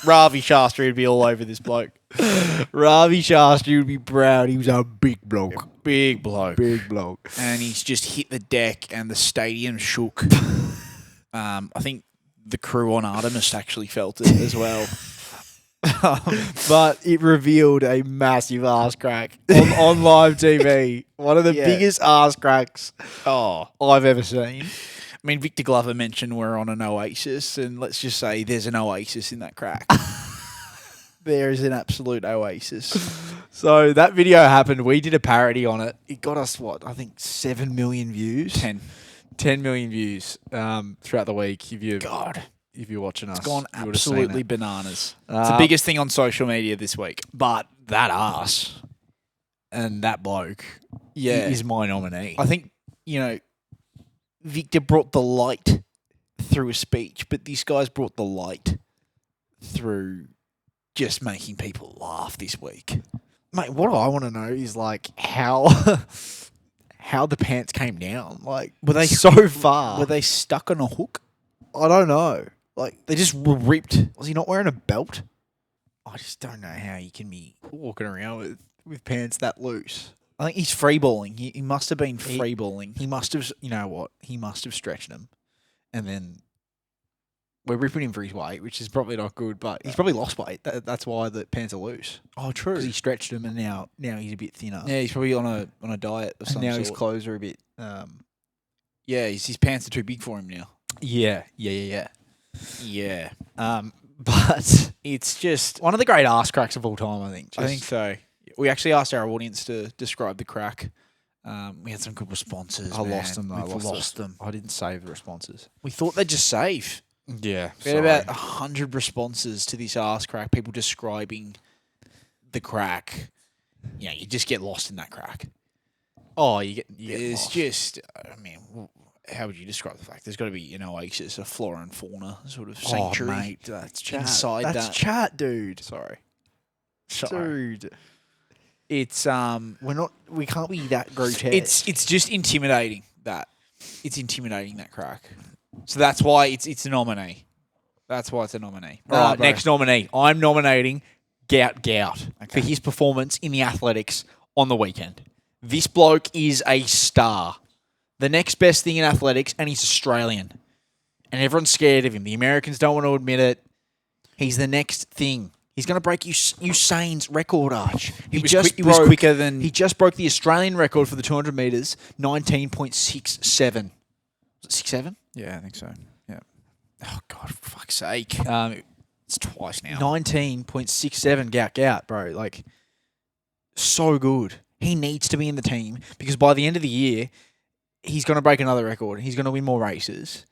Ravi Shastri would be all over this bloke. Ravi Shastri would be proud. He was a big bloke. Big bloke. Big bloke. And he's just hit the deck and the stadium shook. I think the crew on Artemis actually felt it as well. But it revealed a massive ass crack on live TV. One of the biggest ass cracks I've ever seen. I mean, Victor Glover mentioned we're on an oasis, and let's just say there's an oasis in that crack. There is an absolute oasis. So that video happened. We did a parody on it. It got us, I think 7 million views? 10. 10 million views throughout the week. If you're watching us, It's gone you would have seen absolutely it. bananas. It's the biggest thing on social media this week. But that ass and that bloke is my nominee. I think, Victor brought the light through a speech, but this guy's brought the light through just making people laugh this week. Mate, what I want to know is like how the pants came down. Like, Were they so far? Were they stuck on a hook? I don't know. Like, They just were ripped. was he not wearing a belt? I just don't know how you can be walking around with pants that loose. I think he's freeballing. He must have been freeballing. He must have, you know what? He must have stretched them, and then we're ripping him for his weight, which is probably not good. But he's probably lost weight. That's why the pants are loose. Oh, true. Because he stretched them, and now he's a bit thinner. Yeah, he's probably on a diet of and some now sort. his clothes are a bit. Yeah, his pants are too big for him now. Yeah. Yeah. But It's just... one of the great ass cracks of all time, I think. I think so. We actually asked our audience to describe the crack. We had some good responses. I lost them, though. We've lost them. I didn't save the responses. We thought they'd just save. Yeah. We had about 100 responses to this ass crack. People describing the crack. Yeah, you just get lost in that crack. you get It's lost. just... I mean, how would you describe the fact? There's got to be an oasis, a flora and fauna sort of sanctuary. Oh, mate, that's chat. inside that's that. chat, dude. Sorry. Dude. It's We can't be that grotesque. it's just intimidating that. It's intimidating that crack. So that's why it's a nominee. That's why it's a nominee. All right, next nominee. I'm nominating Gout Okay. for his performance in the athletics on the weekend. This bloke is a star. The next best thing in athletics, and he's Australian. And everyone's scared of him. The Americans don't want to admit it. He's the next thing. He's going to break Usain's record, Arch. He was quicker than... He just broke the Australian record for the 200 metres, 19.67. Was it 6'7"? Yeah, I think so. Yeah. Oh, God, for fuck's sake. It's twice now. 19.67 gout, bro. Like, so good. He needs to be in the team because by the end of the year, he's going to break another record. He's going to win more races.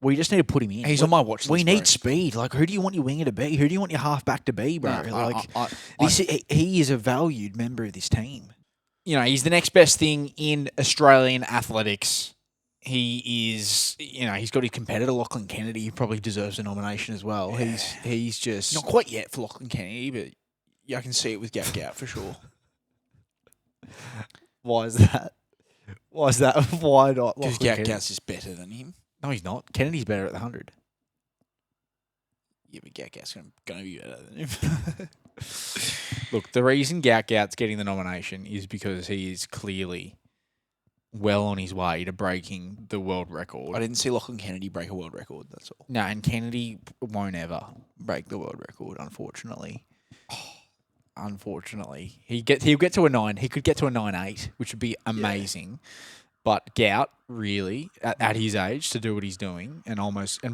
We just need to put him in. He's on my watch list, We need bro. speed. Like, who do you want your winger to be? Who do you want your halfback to be, bro? No, He is a valued member of this team. You know, he's the next best thing in Australian athletics. He is, he's got his competitor, Lachlan Kennedy. He probably deserves a nomination as well. Yeah. He's just... Not quite yet for Lachlan Kennedy, but yeah, I can see it with Gout for sure. Why is that? Why not? Because Lachlan Gout's just better than him. No, he's not. Kennedy's better at the 100. Yeah, but Gout's going to be better than him. Look, the reason Gout's getting the nomination is because he is clearly well on his way to breaking the world record. I didn't see Lachlan Kennedy break a world record, that's all. No, and Kennedy won't ever break the world record, unfortunately. Unfortunately. He'll get to a 9. He could get to a 9.8, which would be amazing. But Gout, really, at his age, to do what he's doing and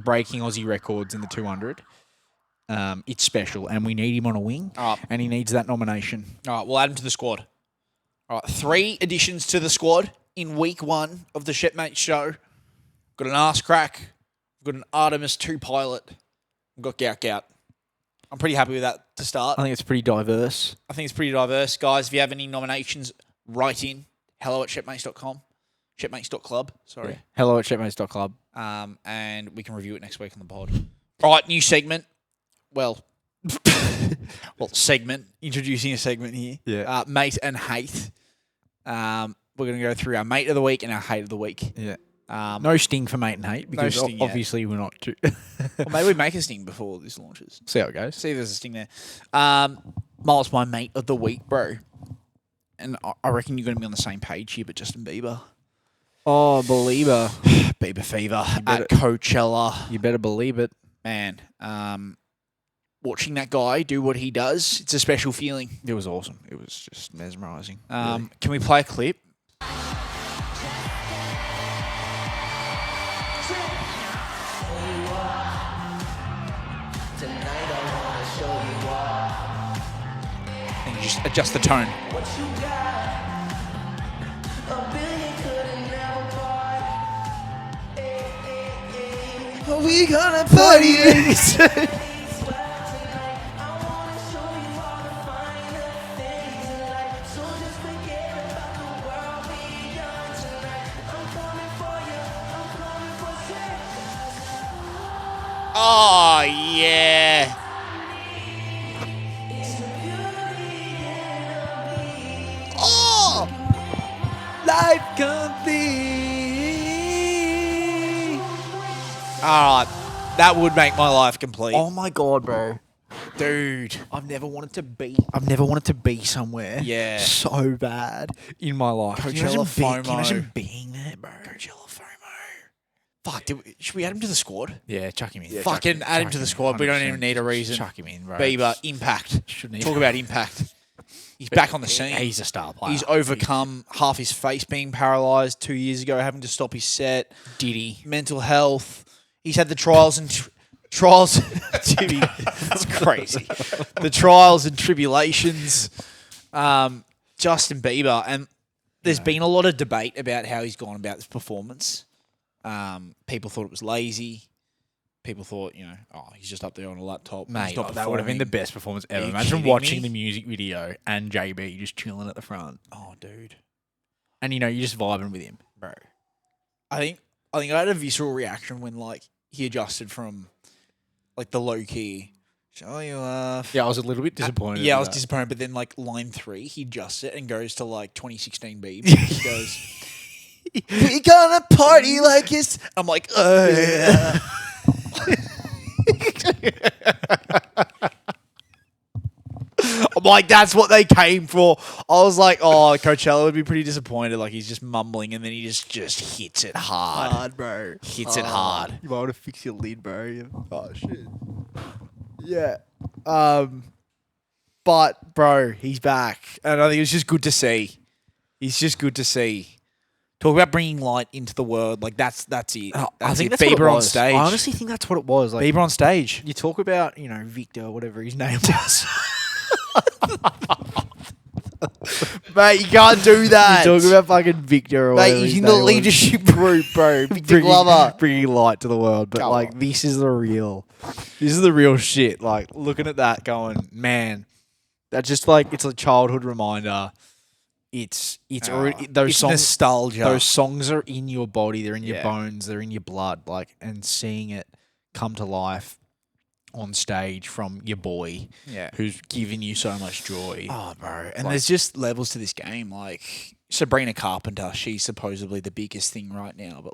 breaking Aussie records in the 200, it's special. And we need him on a wing, and he needs that nomination. All right, we'll add him to the squad. All right, 3 additions to the squad in week 1 of the Shipmates show. Got an arse crack. We've got an Artemis 2 pilot. We've got Gout. I'm pretty happy with that to start. I think it's pretty diverse. I think it's pretty diverse. Guys, if you have any nominations, write in. hello@shipmates.com. Shipmates.club, sorry. Yeah. Hello@shipmates.club. And we can review it next week on the pod. All right, new segment. Well, segment. Introducing a segment here. Yeah. Mate and hate. We're going to go through our mate of the week and our hate of the week. Yeah. No sting for mate and hate because sting yet. obviously we're not too... Or maybe we make a sting before this launches. See how it goes. See if there's a sting there. Miles, my mate of the week, bro. And I reckon you're going to be on the same page here, but Justin Bieber. Oh, believer. Bieber fever at Coachella. You better believe it. Man, watching that guy do what he does, it's a special feeling. It was awesome. It was just mesmerising. Can we play a clip? And you just adjust the tone. Are we gonna party like Oh, yeah. Oh! Life complete. All right. That would make my life complete. Oh my god, bro. Dude. I've never wanted to be somewhere so bad in my life. Coachella FOMO. Can you imagine being there, bro? Coachella FOMO. Fuck, should we add him to the squad? Yeah, chuck him in. Yeah, fucking add him to the squad. We don't even need a reason. Chuck him in, bro. Bieber, impact. Talk about impact. He's back on the scene. He's a star player. He's overcome half his face being paralysed 2 years ago, having to stop his set. Diddy. Mental health. He's had the trials and trials. Jimmy, it's crazy. The trials and tribulations. Justin Bieber, and there's been a lot of debate about how he's gone about this performance. People thought it was lazy. People thought, he's just up there on a laptop. Mate, he's not that would have been the best performance ever. Imagine watching the music video and JB just chilling at the front. Oh, dude. And, you're just vibing with him. Bro. I think I had a visceral reaction when, he adjusted from, the low-key, show you off. Yeah, I was a little bit disappointed. I was disappointed, but then, line 3, he adjusts it and goes to, 2016 Beebs. He goes... We gonna party like it's... I'm like, yeah. I'm like, that's what they came for. I was like, Coachella would be pretty disappointed. He's just mumbling, and then he just hits it hard. Bro. Hits it hard. You might want to fix your lid, bro. Oh, shit. Yeah. But, bro, he's back. And I think it's just good to see. He's just good to see. Talk about bringing light into the world. That's it. I think that's Bieber what it on was. stage. I honestly think that's what it was. Bieber on stage. You talk about, Victor, or whatever his name was. Mate, you can't do that. You talk about fucking Victor or whatever. Mate, he's in the leadership group, bro. Victor Glover. Bringing light to the world. But, this is the real shit. Looking at that going, man, that's just, it's a childhood reminder. It's already those songs, nostalgia. Those songs are in your body. They're in your bones. They're in your blood. And seeing it come to life on stage from your boy, who's given you so much joy. Oh, bro! And there's just levels to this game. Sabrina Carpenter, she's supposedly the biggest thing right now, but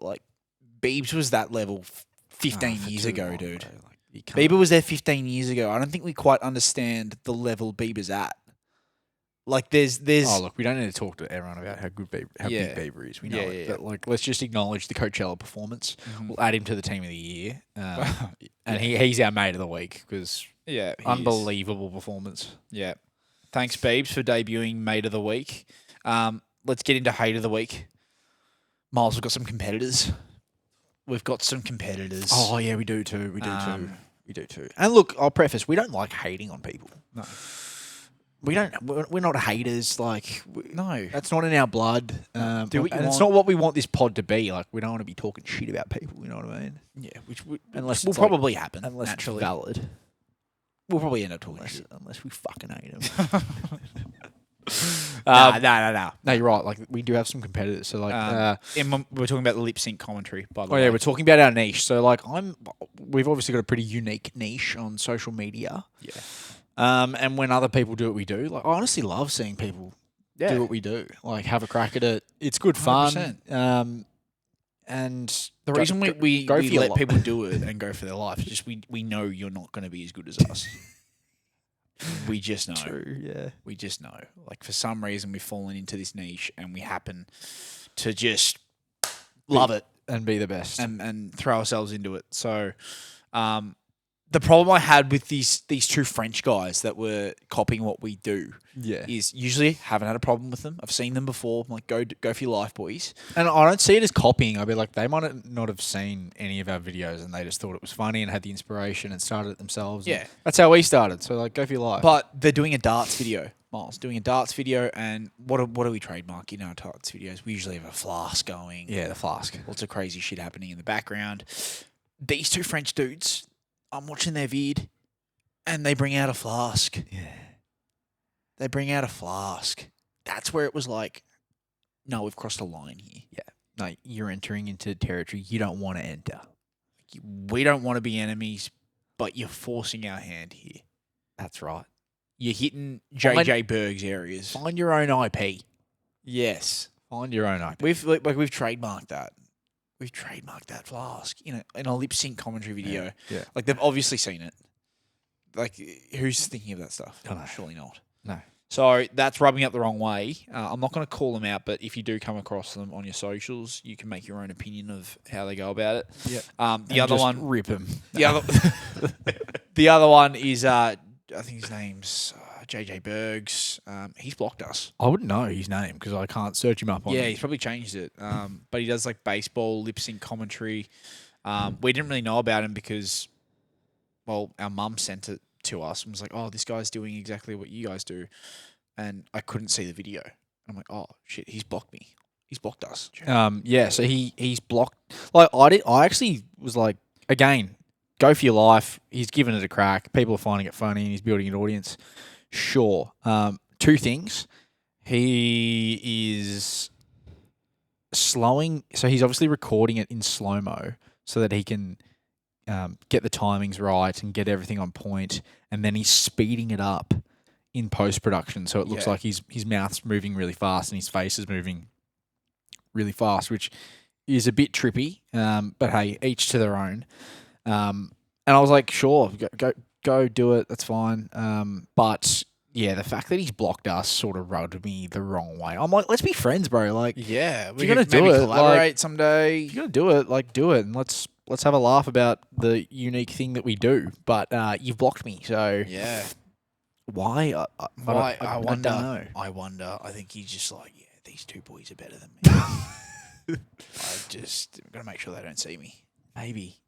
Biebs was that level 15 years ago, dude. Bieber was there 15 years ago. I don't think we quite understand the level Bieber's at. There's. Oh, look, we don't need to talk to everyone about how good big Bieber is. We know it. But let's just acknowledge the Coachella performance. Mm-hmm. We'll add him to the team of the year, and he's our mate of the week because unbelievable performance. Yeah, thanks, Biebs, for debuting mate of the week. Let's get into hate of the week. Miles, we've got some competitors. Oh yeah, we do too. We do too. And look, I'll preface: we don't like hating on people. No. We're not haters. No, that's not in our blood. Do what you want. It's not what we want this pod to be. We don't want to be talking shit about people. You know what I mean? Yeah, which unless will probably happen. Unless naturally. it's valid. We'll probably end up talking shit. Unless we fucking hate them. No. No, you're right. We do have some competitors. So and we're talking about the lip sync commentary. By the way, yeah, we're talking about our niche. So we've obviously got a pretty unique niche on social media. Yeah. And when other people do what we do, I honestly love seeing people do what we do. Have a crack at it. It's good fun. 100%. And the reason we let people do it and go for their life is just we know you're not going to be as good as us. We just know. True, yeah. We just know. For some reason, we've fallen into this niche and we happen to just love it and be the best and throw ourselves into it. So, the problem I had with these two French guys that were copying what we do is usually haven't had a problem with them. I've seen them before. I'm like, go for your life, boys. And I don't see it as copying. I'd be like, they might not have seen any of our videos and they just thought it was funny and had the inspiration and started it themselves. Yeah. That's how we started. So go for your life. But they're doing a darts video, Miles. Doing a darts video, and what do we trademark in our darts videos? We usually have a flask going. Yeah, the flask. Lots of crazy shit happening in the background. these two French dudes, I'm watching their vid, and they bring out a flask. Yeah. They bring out a flask. That's where it was like, no, we've crossed a line here. Yeah. No, you're entering into territory you don't want to enter. We don't want to be enemies, but you're forcing our hand here. That's right. You're hitting JJ Berg's areas. Find your own IP. Yes. Find your own IP. We've trademarked that. We've trademarked that flask in a lip sync commentary video. Yeah. Like they've obviously seen it. Like who's thinking of that stuff? I know. Surely not. No. So that's rubbing up the wrong way. I'm not going to call them out, but if you do come across them on your socials, you can make your own opinion of how they go about it. Yeah. The other one, rip him. The other one is I think his name's JJ Bergs. He's blocked us. I wouldn't know his name because I can't search him up on. Yeah, he's probably changed it. But he does like baseball lip sync commentary. We didn't really know about him because, well, our mum sent it to us and was like, "Oh, this guy's doing exactly what you guys do," and I couldn't see the video. I'm like, "Oh shit, he's blocked me. He's blocked us." Yeah. So he's blocked. Like I actually was like, again, go for your life. He's given it a crack. People are finding it funny and he's building an audience. Sure. Two things. He is slowing. So he's obviously recording it in slow-mo so that he can get the timings right and get everything on point. And then he's speeding it up in post-production. So it looks like his mouth's moving really fast and his face is moving really fast, which is a bit trippy. But hey, each to their own. And I was like, sure, go do it. That's fine. But yeah, the fact that he's blocked us sort of rubbed me the wrong way. I'm like, let's be friends, bro. Like, Yeah, if you're gonna do it, collaborate someday. if you're gonna do it, like, do it, and let's have a laugh about the unique thing that we do. But you've blocked me, so Yeah. why? I don't know. I wonder. I think he's just like, yeah, these two boys are better than me. I'm gonna make sure they don't see me. Maybe.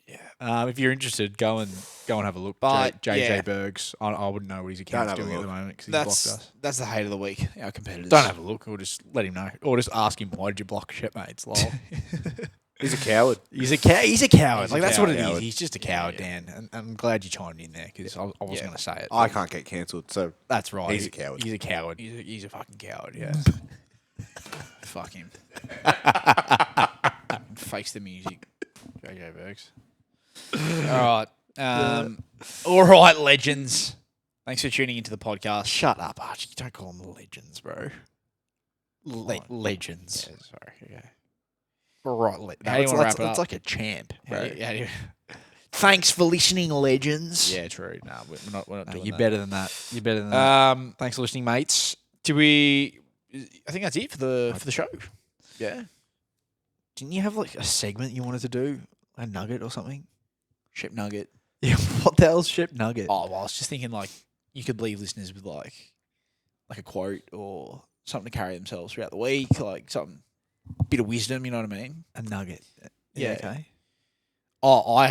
Yeah. If you're interested, go and have a look. But, JJ yeah. Bergs. I wouldn't know what his account's have a doing at look. the moment because he's blocked us. That's the hate of the week. Our competitors. Don't have a look, or just let him know, or just ask him why did you block Shipmates? Lol. He's a coward. He's a coward. He's Like that's what it is. Coward. He's just a coward, Dan. And I'm glad you chimed in there because I wasn't going to say it. I can't get cancelled, so That's right. He's a coward. He's a coward. He's a fucking coward. Yeah. Fuck him. Face the music. JJ Bergs. All right. All right, legends. Thanks for tuning into the podcast. Shut up, Archie. Don't call them legends, bro. Legends. Yeah, sorry. Okay. All right. How do you wanna wrap it up? It's like a champ, bro. Yeah. Thanks for listening, legends. Yeah, true. No, we're not No, doing you're that. better than that. You're better than that. Thanks for listening, mates. I think that's it for the show. Yeah. Didn't you have like a segment you wanted to do? A nugget or something? Ship nugget. Yeah. What the hell's Ship Nugget? Oh, well, I was just thinking like you could leave listeners with like a quote or something to carry themselves throughout the week, like something bit of wisdom, you know what I mean? A nugget. Yeah. Okay. Oh,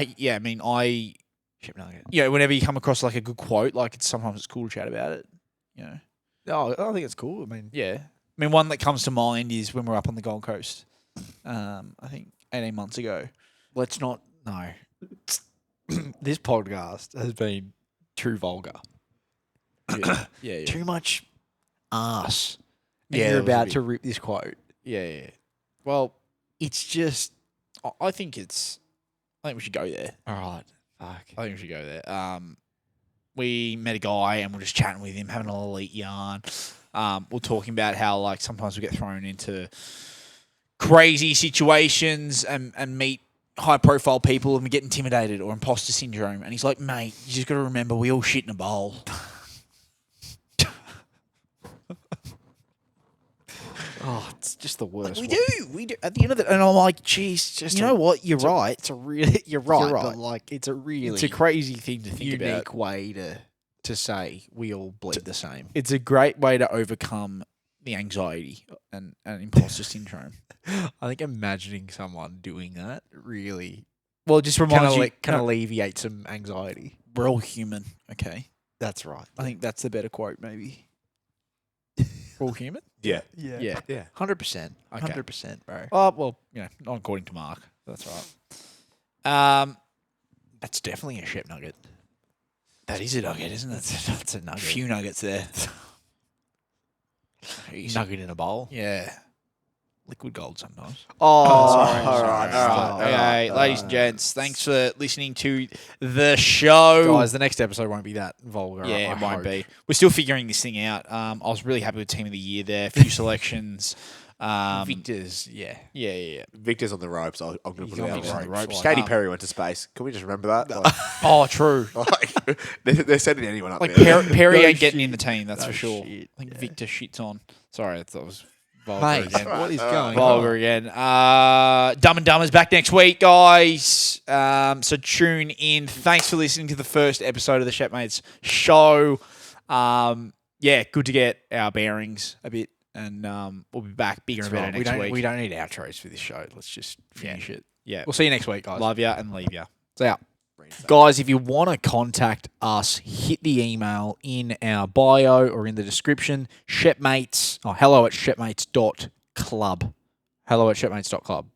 Ship Nugget. yeah, whenever you come across like a good quote, like sometimes it's cool to chat about it, you know. Oh, I think it's cool. I mean, Yeah. I mean, one that comes to mind is when we're up on the Gold Coast. I think 18 months ago. let's not. No. This podcast has been too vulgar. Yeah. Too much ass. And Yeah, you're it was a about bit- to rip this quote. Yeah. Well, It's just. I think we should go there. All right. Fuck. I think we should go there. We met a guy and we're just chatting with him, having a little eat yarn. We're talking about how like sometimes we get thrown into crazy situations and meet high profile people and we get intimidated or imposter syndrome. And he's like, mate, you just got to remember we all shit in a bowl. Oh, it's just the worst. We do. At the end of it, and I'm like, geez, You know what? You're right. It's a really. You're right. right. But like, it's a really. it's a crazy thing to think unique about. way to say we all bleed the same. It's a great way to overcome the anxiety and imposter syndrome. I think imagining someone doing that really Well, it just reminds you, can alleviate some anxiety. we're all human, okay? That's right. I think that's the better quote, maybe. We're all human? Yeah. Yeah. 100%. Okay. 100%, bro. Oh, well, not according to Mark. That's right. That's definitely a ship nugget. That is a nugget, isn't it? That's a nugget. A few nuggets there. Nugget in a bowl. Yeah. Liquid gold sometimes. Sorry. all right. Okay, ladies and gents, thanks for listening to the show. Guys, the next episode won't be that vulgar. Yeah, I it won't hope. be. We're still figuring this thing out. I was really happy with Team of the Year there. A few selections. Victor's, Yeah. Victor's on the ropes. I'm going to put it on out the there. ropes. Katy Perry went to space. Can we just remember that? Like, Oh, true. they're sending anyone up Like there. Perry No ain't getting shit. in the team, that's No for sure. shit. I think Victor shits on. Sorry, I thought it was vulgar Mate, again. what is going Vulgar on? again. Dumb and Dumber's back next week, guys. So tune in. Thanks for listening to the first episode of the Shipmates show. Good to get our bearings a bit, and we'll be back bigger and better next week. We don't need outros for this show. Let's just finish it. Yeah. We'll see you next week, guys. Love ya and leave ya. See ya. Guys, if you want to contact us, hit the email in our bio or in the description. Shipmates, hello@shipmates.club. Hello@shipmates.club.